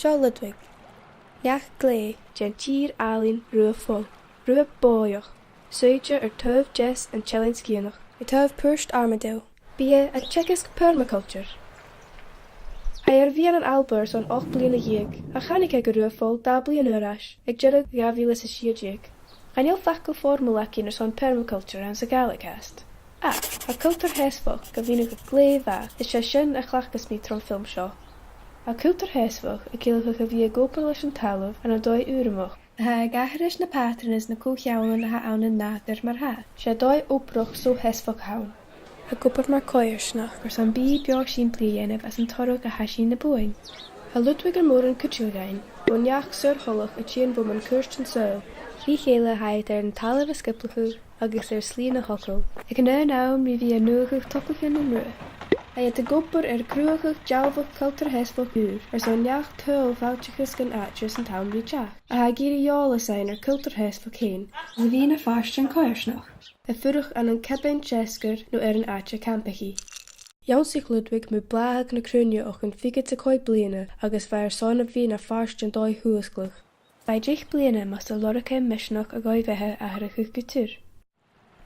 Seo Ludwig. Neach Glèidhidh gen tír alín Rubha Phoil. Rubha bóoach. Suide tuamh Jess an Chilling Scianach. I tuamh Purst Armadale. Bia a Czechist permaculture. Hij bhíon an albar son 8 bliana dhiaig, a chanig ag Rubha Phoil 10 bliana arás, ag dearg gavílas a siadíag. Chaneal facail formula cínar son permaculture an sa Galacast. A cultúr héasfach go bhína go Glèidhidh is sé sin a chhlachas mí trom film seo. A cultúr héasfach a cíalcha go bhí a gopur leis an talamh an a 2 uaramach. Ha gathris na patronas na cúcheálan na ha anna nátar mar ha. Sé 2 óprach so héasfach haun. A gopur mar coirsnach gur san bí beag sin blianamh as an torach a haisín na buin. Ha Ludwig an mór an cúteilgain, bun neach sur holach a tíon bum an Kirsten Soil. Bhí chéile haid an talamh a sciplachu agus slí na hocail. Ag an nám mi bhí a nuachuh topachan an rua. Hij a gopur cruachach dealbhach cultúr héasfach úr son neach tuil bhálteachas gan áitris an tam bríteach. A ha gíri jóla sain cultúr héasfach chéin, a bhí na fáist an coirsnach. A furach an cebain Chescar nó an áite campachi. Jansig Ludwig mu blaag na crúne och an figad a coid bliana agus bhar son a bhí na fáist an 2 huasclach. Bei 10 bliana mas a lorcha misnach a gáibhethe a ar a chuchtúr.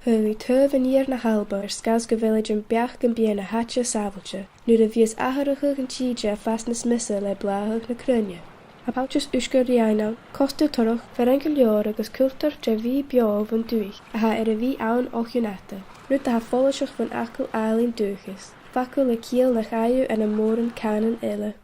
Hugh tuamh an íar na halba scas go bhfuil an beach gan bíana na háte sábailte, nuair a bhíos athracha an tíide a fas na smisa le bláthach na crunne. A páilteas uisgur rianal, costú torach, fer enkel leor agus cultúr de bhí beáh an dúich, a ha ar a bhí ann ochionata. Nuair a ha fólaseach fan acail álín dúchas, facail le cíal na chaú an a móran canan eile.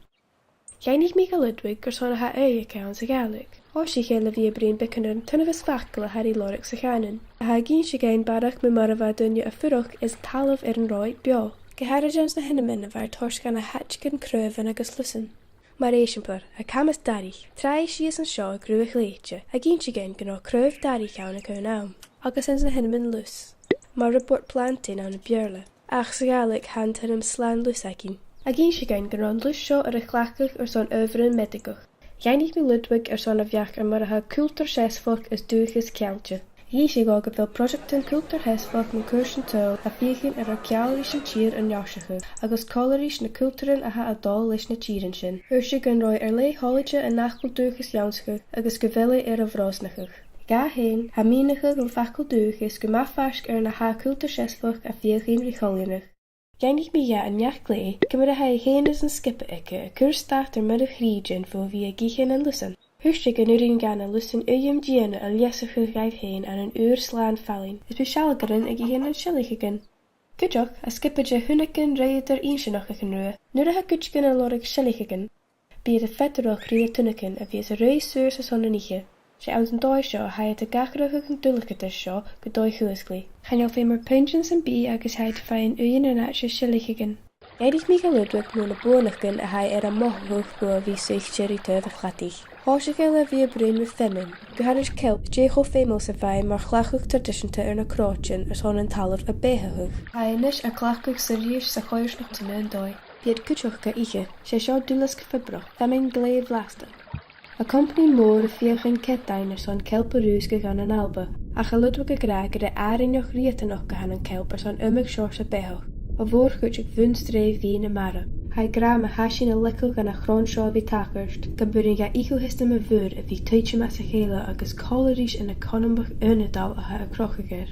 Geinig mí go Ludwig gur son a ha éigeán sa galig. Oisi chéile bhí a brín bicanan tunahas facail a harí lorach sa chanan. A ha gín si géin barach me mar a bheith dunne a furach is talamh ar an roid beá. Gehairajans na hinnamin a bhar torscan a hatchgan crövan agus lusan. Mar éisiamplar, a camas darich, trai sias an seo grúach léite, a gín si géin gná cröv darich anna cwn am. Agus ins na hinnamin lus. Mar report plantain an a björle. Ach sa galig hantar am slán lus agin. A gín si géin gná lus seo ar a chlachach ar son öfrin medigach. Geinig mi Ludwig son a bheach ar mar a ha cultúr séasfach is dúchas cealte. Hí sé gá go bhfuil projectin cultúr héasfach na Kirsten Soil a fiochin ar ceáirís an tír an neáiseach, agus cólarís na cultúrin a ha a dá leis na tírin sin. Uair sé gan roi ar lé hálaide a nachcail dúchas janscha agus go bhile ar a bhrásnachach. Ga héin, ha mínacha go facail dúchas go má feasc ar na ha cultúr séasfach a fiochin richolianach. Geinig mi an neach Glèidhidh, gymryd a hai héanas an skipa ike a cur staat ar mud a chrídjin fó bhí a gíchan an lusan. Huirstig an urin gan a lusan uiam diana a liasach a gaibh héin an an uair slán fallin, is bu sealgaran a gíchan an silichagan. Gudjoch a skipa de hunnagan réidir ísinach a an rua, nuair a ha gudjgan a lorig silichagan. Bíad a fetterach rí a tunnagan a bhís a réis suúr sa son an ihe. Sé aus an dói seo haid a gachrach an dúlachatas seo go dói chuasglí. Chaneal fé mar pensions an bí agus haid féin uin an at se silichagan. Éidir mí go Ludwig mú na búnachgan a haid ar a mothúch go a bhí suich tíir tuamh a chlatich. Háisiige le bhí a brún mu femin, go haris kelp dé cho fémos a bhaid mar chlachach tradiisianta ar na cróin ar son an talamh a béthachuch. Hainis a chlachach sa ríis sa choirsnachtainna an dói. Bíad cúteach go ihe, sé seo dúlas go fibrach, femin Glèidhidh vlásta. A company mór a fiochan cetain ar son kelparús go gan an alba, a cha Ludwig a graag ar a áirinneach riatanach go han an kelp ar son umig seors a béthach, a bhór chuid ag bhúnstréh hí na mara. Hai gram a hasin a licail gan a chrón seo bhí tacarst, go burin ga ichuhistam a bhúr a bhí tuite me sa chéile agus cólaríis in a conambach unadal a ha a crochager.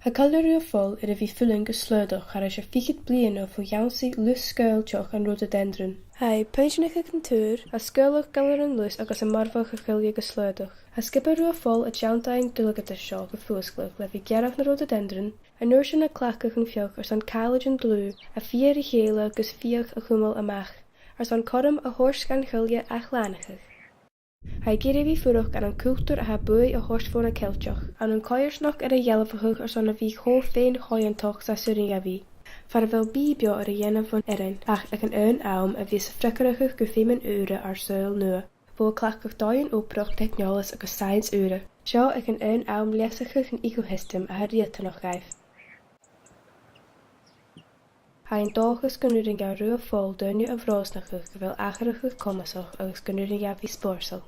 Ha colorí a fol ar a bhí fulling go slúdach ar a sé fichid blian ó fó jaansaí lus scoilteach an rhododendron. Hai pensionnach an túr a scoilach galar an lus agus a marfach a chilge go slúdach. Ha skipperú a fol a teantain dulgatas seo go fuasglach le bhí gearach na rhododendron, a nuair sin a clachach an fioch ar son cálaid an blú a fiar i chéile agus fioch a chumal amach, ar son corm a thors gan chilge a chlánachach. Hai géir bhí fuach an cultúr a ha buí a thursfór a ceilteach, an coirsnach ar a dhealafachach ar son a bhí cho féin choiantach sa suring a bhí. Far a bhfuil bí beo ar a dhéanamh van irin, ach ag an ón am a bhí sa fricarachuch go fémin úra ar soil nua, bó clachach dáin óprach technolas agus science úra. Seo ag an ón am lesachuch an ecosystem a riatanach gaibh. Ha an dóchas go nuair an ga Rubha Phoil duine a bhrásnachuch go bhfuil acharachuch comasach agus go nuair an ga bhí spórsal.